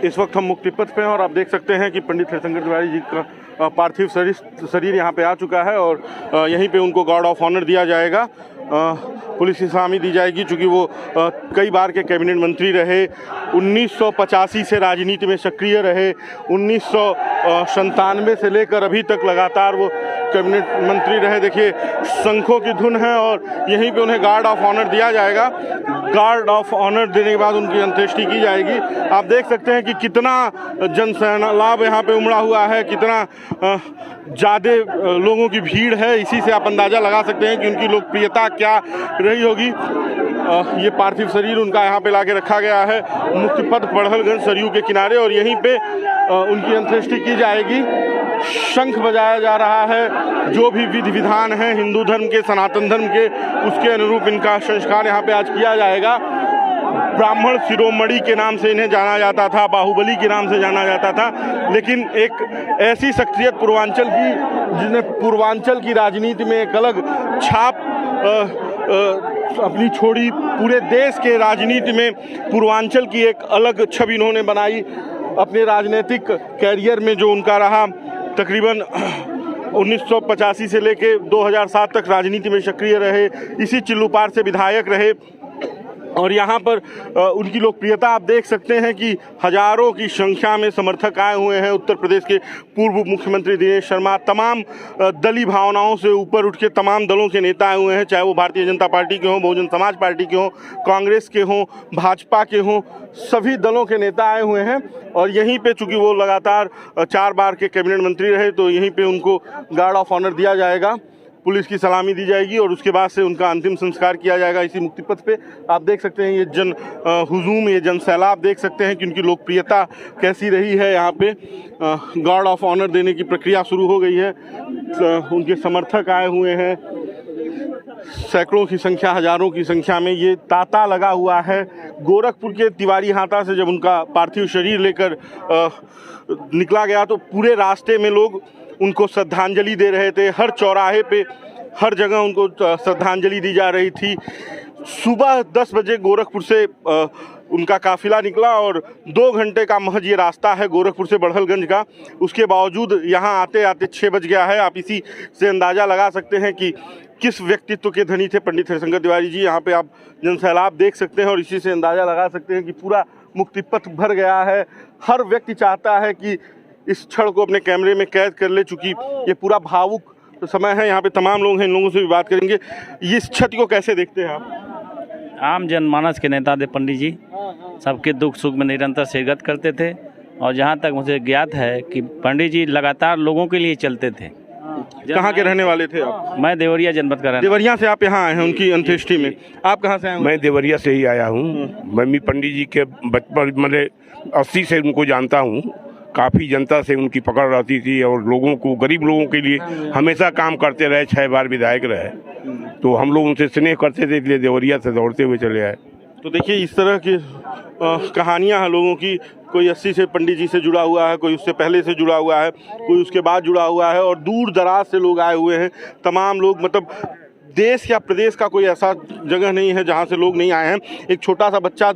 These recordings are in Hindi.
इस वक्त हम मुक्ति पथ पे हैं और आप देख सकते हैं कि पंडित हरिशंकर तिवारी जी का पार्थिव शरीर यहाँ पे आ चुका है और यहीं पे उनको गार्ड ऑफ ऑनर दिया जाएगा। पुलिस की सलामी दी जाएगी, चूँकि वो कई बार के कैबिनेट मंत्री रहे, 1985 से राजनीति में सक्रिय रहे, 1997 से लेकर अभी तक लगातार वो कैबिनेट मंत्री रहे। देखिए शंखों की धुन है और यहीं पे उन्हें गार्ड ऑफ ऑनर दिया जाएगा। गार्ड ऑफ ऑनर देने के बाद उनकी अंत्येष्टि की जाएगी। आप देख सकते हैं कि कितना जनसैलाब यहाँ पे उमड़ा हुआ है, कितना ज़्यादा लोगों की भीड़ है। इसी से आप अंदाज़ा लगा सकते हैं कि उनकी लोकप्रियता क्या रही होगी। ये पार्थिव शरीर उनका यहाँ पे लाके रखा गया है मुक्ति पथ बड़हलगंज सरयू के किनारे और यहीं पे उनकी अंत्येष्टि की जाएगी। शंख बजाया जा रहा है, जो भी विधि विधान है हिंदू धर्म के, सनातन धर्म के, उसके अनुरूप इनका संस्कार यहाँ पे आज किया जाएगा। ब्राह्मण शिरोमणि के नाम से इन्हें जाना जाता था, बाहुबली के नाम से जाना जाता था, लेकिन एक ऐसी शख्सियत पूर्वांचल की जिसने पूर्वांचल की राजनीति में एक अलग छाप अपनी छोड़ी, पूरे देश के राजनीति में पूर्वांचल की एक अलग छवि इन्होंने बनाई। अपने राजनीतिक कैरियर में जो उनका रहा, तकरीबन 1985 से लेके 2007 तक राजनीति में सक्रिय रहे, इसी चिल्लूपार से विधायक रहे और यहाँ पर उनकी लोकप्रियता आप देख सकते हैं कि हजारों की संख्या में समर्थक आए हुए हैं। उत्तर प्रदेश के पूर्व मुख्यमंत्री दिनेश शर्मा, तमाम दलीय भावनाओं से ऊपर उठ के तमाम दलों के नेता आए हुए हैं, चाहे वो भारतीय जनता पार्टी के हों, बहुजन समाज पार्टी के हों, कांग्रेस के हों, भाजपा के हों, सभी दलों के नेता आए हुए हैं। और यहीं पे चूँकि वो लगातार 4 बार के कैबिनेट मंत्री रहे, तो यहीं पे उनको गार्ड ऑफ ऑनर दिया जाएगा, पुलिस की सलामी दी जाएगी और उसके बाद से उनका अंतिम संस्कार किया जाएगा इसी मुक्ति पथ पे। आप देख सकते हैं ये जन हुजूम, ये जन सैलाब देख सकते हैं कि उनकी लोकप्रियता कैसी रही है। यहाँ पे गार्ड ऑफ ऑनर देने की प्रक्रिया शुरू हो गई है। उनके समर्थक आए हुए हैं, सैकड़ों की संख्या, हजारों की संख्या में ये तांता लगा हुआ है। गोरखपुर के तिवारी हाता से जब उनका पार्थिव शरीर लेकर निकला गया तो पूरे रास्ते में लोग उनको श्रद्धांजलि दे रहे थे। हर चौराहे पे, हर जगह उनको श्रद्धांजलि दी जा रही थी। सुबह 10 बजे गोरखपुर से उनका काफिला निकला और 2 घंटे का महज ये रास्ता है गोरखपुर से बड़हलगंज का। उसके बावजूद यहाँ आते आते 6 बज गया है। आप इसी से अंदाज़ा लगा सकते हैं कि किस व्यक्तित्व के धनी थे पंडित हरिशंकर तिवारी जी। यहाँ पे आप जनसैलाब देख सकते हैं और इसी से अंदाज़ा लगा सकते हैं कि पूरा मुक्ति पथ भर गया है। हर व्यक्ति चाहता है कि इस क्षण को अपने कैमरे में कैद कर ले, चूँकि ये पूरा भावुक समय है। यहाँ पे तमाम लोग हैं, इन लोगों से भी बात करेंगे। इस क्षति को कैसे देखते हैं आप? आम जनमानस के नेता थे पंडित जी, सबके दुख सुख में निरंतर शिरकत करते थे और जहाँ तक मुझे ज्ञात है कि पंडित जी लगातार लोगों के लिए चलते थे। कहाँ के रहने वाले थे आप? मैं देवरिया जनपद का रहने। देवरिया से आप यहाँ आए हैं उनकी अंत्येष्टि में। आप कहाँ से आए हैं? मैं देवरिया से ही आया हूँ। मैं भी पंडित जी के बचपन मतलब 80 से उनको जानता हूँ। काफ़ी जनता से उनकी पकड़ रहती थी और लोगों को, गरीब लोगों के लिए हमेशा काम करते रहे। 6 बार विधायक रहे, तो हम लोग उनसे स्नेह करते थे, इसलिए देवरिया से दौड़ते हुए चले आए। तो देखिए इस तरह की कहानियां हैं लोगों की। कोई 80 से पंडित जी से जुड़ा हुआ है, कोई उससे पहले से जुड़ा हुआ है, कोई उसके बाद जुड़ा हुआ है और दूर दराज से लोग आए हुए हैं। तमाम लोग, मतलब देश या प्रदेश का कोई ऐसा जगह नहीं है जहाँ से लोग नहीं आए हैं। एक छोटा सा बच्चा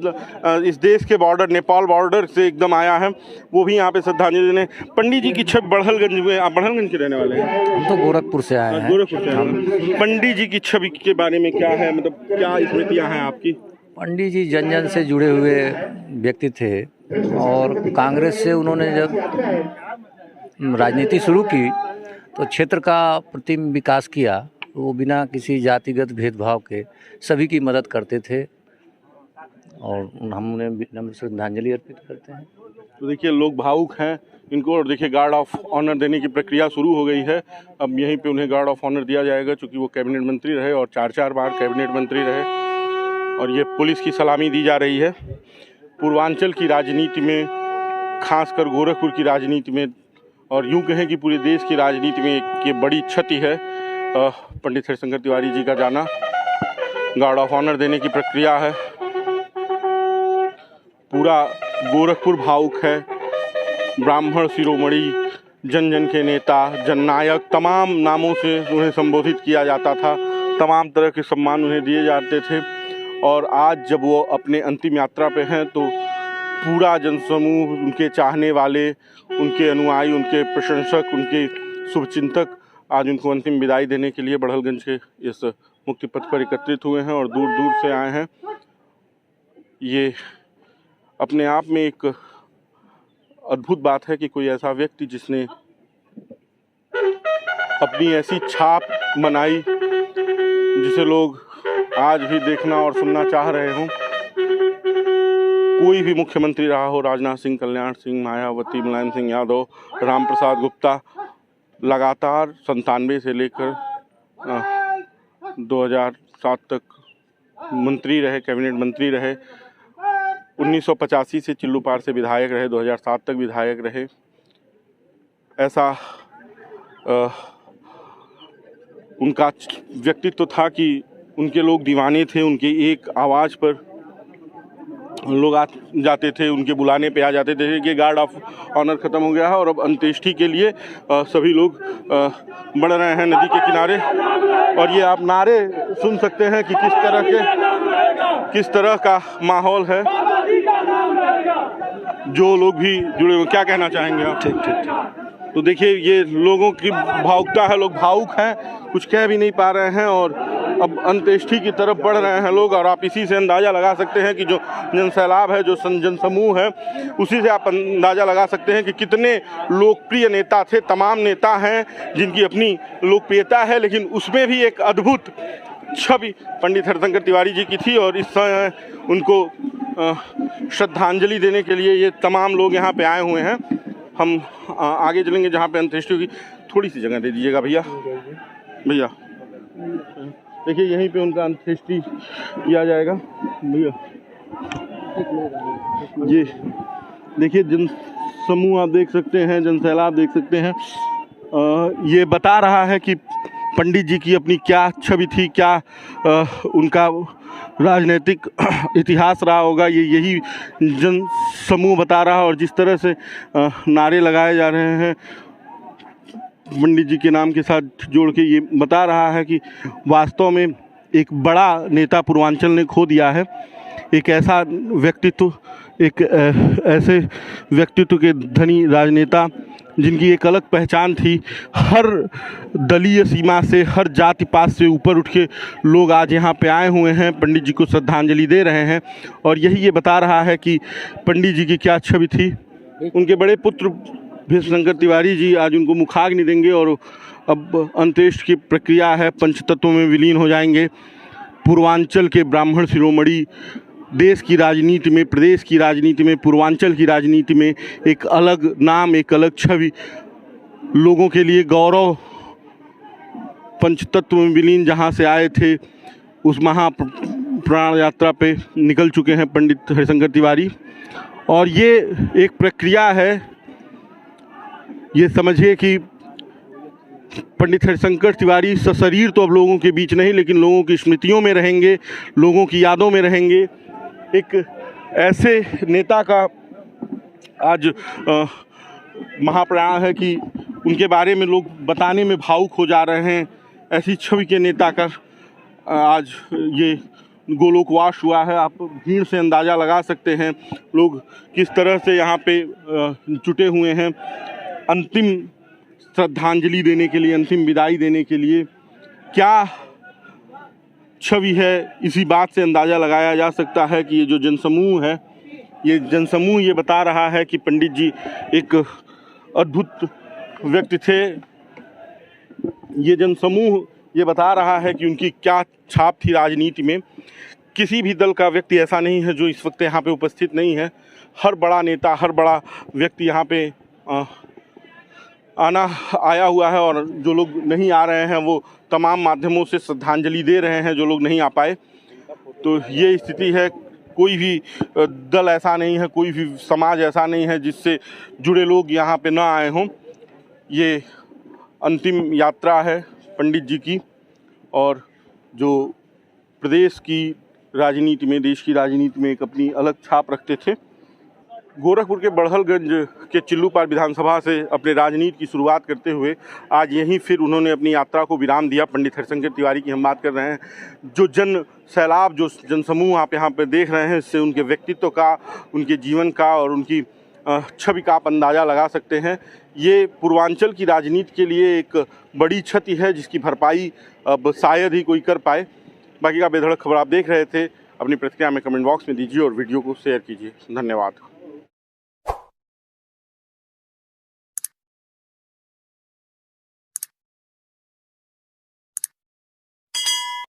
इस देश के बॉर्डर, नेपाल बॉर्डर से एकदम आया है, वो भी यहाँ पे श्रद्धांजलि देने। पंडित जी की छवि बड़हलगंज में, आप बड़हलगंज के रहने वाले हैं? हम तो गोरखपुर से आए हैं। गोरखपुर से। पंडित जी की छवि के बारे में क्या है, मतलब क्या स्मृतियाँ हैं आपकी? पंडित जी जन जन से जुड़े हुए व्यक्ति थे और कांग्रेस से उन्होंने जब राजनीति शुरू की तो क्षेत्र का प्रतिम विकास किया। वो बिना किसी जातिगत भेदभाव के सभी की मदद करते थे और हम उन्हें विनम्र श्रद्धांजलि अर्पित करते हैं। तो देखिए लोग भावुक हैं इनको, और देखिए गार्ड ऑफ ऑनर देने की प्रक्रिया शुरू हो गई है। अब यहीं पे उन्हें गार्ड ऑफ ऑनर दिया जाएगा, चूँकि वो कैबिनेट मंत्री रहे और 4 बार कैबिनेट मंत्री रहे। और ये पुलिस की सलामी दी जा रही है। पूर्वांचल की राजनीति में, खासकर गोरखपुर की राजनीति में, और यूँ कहें कि पूरे देश की राजनीति में एक ये बड़ी क्षति है पंडित हरिशंकर तिवारी जी का जाना। गार्ड ऑफ ऑनर देने की प्रक्रिया है। पूरा गोरखपुर भावुक है। ब्राह्मण शिरोमणि, जन जन के नेता, जननायक, तमाम नामों से उन्हें संबोधित किया जाता था। तमाम तरह के सम्मान उन्हें दिए जाते थे। और आज जब वो अपने अंतिम यात्रा पे हैं तो पूरा जनसमूह, उनके चाहने वाले, उनके अनुयायी, उनके प्रशंसक, उनके शुभचिंतक आज उनको अंतिम विदाई देने के लिए बड़हलगंज के इस मुक्ति पथ पर एकत्रित हुए हैं और दूर दूर से आए हैं। ये अपने आप में एक अद्भुत बात है कि कोई ऐसा व्यक्ति जिसने अपनी ऐसी छाप बनाई जिसे लोग आज भी देखना और सुनना चाह रहे हों। कोई भी मुख्यमंत्री रहा हो, राजनाथ सिंह, कल्याण सिंह, मायावती, मुलायम सिंह यादव, रामप्रसाद गुप्ता, लगातार 97 से लेकर 2007 तक मंत्री रहे, कैबिनेट मंत्री रहे। 1985 से चिल्लूपार से विधायक रहे, 2007 तक विधायक रहे। ऐसा उनका व्यक्तित्व था कि उनके लोग दीवाने थे। उनके एक आवाज़ पर लोग आ जाते थे, उनके बुलाने पे आ जाते थे कि गार्ड ऑफ ऑनर ख़त्म हो गया है और अब अंत्येष्टि के लिए सभी लोग बढ़ रहे हैं नदी के किनारे। और ये आप नारे सुन सकते हैं कि किस तरह का माहौल है। जो लोग भी जुड़े हुए, क्या कहना चाहेंगे आप? ठीक। तो देखिए, ये लोगों की भावुकता है, लोग भावुक हैं, कुछ कह भी नहीं पा रहे हैं और अब अंत्येष्टि की तरफ बढ़ रहे हैं लोग। और आप इसी से अंदाज़ा लगा सकते हैं कि जो जनसैलाब है, जो जनसमूह है, उसी से आप अंदाज़ा लगा सकते हैं कि कितने लोकप्रिय नेता थे। तमाम नेता हैं जिनकी अपनी लोकप्रियता है, लेकिन उसमें भी एक अद्भुत छवि पंडित हरिशंकर तिवारी जी की थी। और इस समय उनको श्रद्धांजलि देने के लिए ये तमाम लोग यहाँ पे आए हुए हैं। हम आगे चलेंगे जहाँ पे अंत्येष्टि होगी। थोड़ी सी जगह दे दीजिएगा भैया। देखिए, यहीं पे उनका अंत्येष्टि किया जाएगा भैया। ये देखिए, जन समूह आप देख सकते हैं, जनसैलाब देख सकते हैं। ये बता रहा है कि पंडित जी की अपनी क्या छवि थी, क्या उनका राजनीतिक इतिहास रहा होगा। यही जन समूह बता रहा है। और जिस तरह से नारे लगाए जा रहे हैं पंडित जी के नाम के साथ जोड़ के, ये बता रहा है कि वास्तव में एक बड़ा नेता पूर्वांचल ने खो दिया है। एक ऐसा व्यक्तित्व, एक ऐसे व्यक्तित्व के धनी राजनेता जिनकी एक अलग पहचान थी। हर दलीय सीमा से, हर जाति पात से ऊपर उठ के लोग आज यहाँ पे आए हुए हैं, पंडित जी को श्रद्धांजलि दे रहे हैं। और यही ये बता रहा है कि पंडित जी की क्या छवि थी। उनके बड़े पुत्र भीष्मशंकर तिवारी जी आज उनको मुखाग्नि देंगे और अब अंत्येष्टि की प्रक्रिया है। पंचतत्वों में विलीन हो जाएंगे। पूर्वांचल के ब्राह्मण शिरोमणि देश की राजनीति में, प्रदेश की राजनीति में, पूर्वांचल की राजनीति में एक अलग नाम, एक अलग छवि, लोगों के लिए गौरव। पंचतत्व में विलीन जहाँ से आए थे, उस महाप्राण यात्रा पे निकल चुके हैं पंडित हरिशंकर तिवारी। और ये एक प्रक्रिया है। ये समझिए कि पंडित हरिशंकर तिवारी सशरीर तो अब लोगों के बीच नहीं, लेकिन लोगों की स्मृतियों में रहेंगे, लोगों की यादों में रहेंगे। एक ऐसे नेता का आज महाप्रयाण है कि उनके बारे में लोग बताने में भावुक हो जा रहे हैं। ऐसी छवि के नेता का आज ये गोलोकवास हुआ है। आप भीड़ से अंदाज़ा लगा सकते हैं लोग किस तरह से यहाँ पे जुटे हुए हैं अंतिम श्रद्धांजलि देने के लिए, अंतिम विदाई देने के लिए। क्या छवि है, इसी बात से अंदाज़ा लगाया जा सकता है कि ये जो जनसमूह है, ये जनसमूह ये बता रहा है कि पंडित जी एक अद्भुत व्यक्ति थे। ये जनसमूह ये बता रहा है कि उनकी क्या छाप थी राजनीति में। किसी भी दल का व्यक्ति ऐसा नहीं है जो इस वक्त यहाँ पे उपस्थित नहीं है। हर बड़ा नेता, हर बड़ा व्यक्ति यहाँ पे आया हुआ है। और जो लोग नहीं आ रहे हैं वो तमाम माध्यमों से श्रद्धांजलि दे रहे हैं, जो लोग नहीं आ पाए। तो ये स्थिति है। कोई भी दल ऐसा नहीं है, कोई भी समाज ऐसा नहीं है जिससे जुड़े लोग यहाँ पे ना आए हों। ये अंतिम यात्रा है पंडित जी की, और जो प्रदेश की राजनीति में, देश की राजनीति में एक अपनी अलग छाप रखते थे। गोरखपुर के बड़हलगंज के चिल्लूपार विधानसभा से अपने राजनीति की शुरुआत करते हुए आज यहीं फिर उन्होंने अपनी यात्रा को विराम दिया। पंडित हरिशंकर तिवारी की हम बात कर रहे हैं। जो जन सैलाब, जो जनसमूह आप यहाँ पे देख रहे हैं, इससे उनके व्यक्तित्व का, उनके जीवन का और उनकी छवि का आप अंदाज़ा लगा सकते हैं। ये पूर्वांचल की राजनीति के लिए एक बड़ी क्षति है जिसकी भरपाई अब शायद ही कोई कर पाए। बाकी का बेधड़क खबर आप देख रहे थे। अपनी प्रतिक्रिया में कमेंट बॉक्स में दीजिए और वीडियो को शेयर कीजिए। धन्यवाद।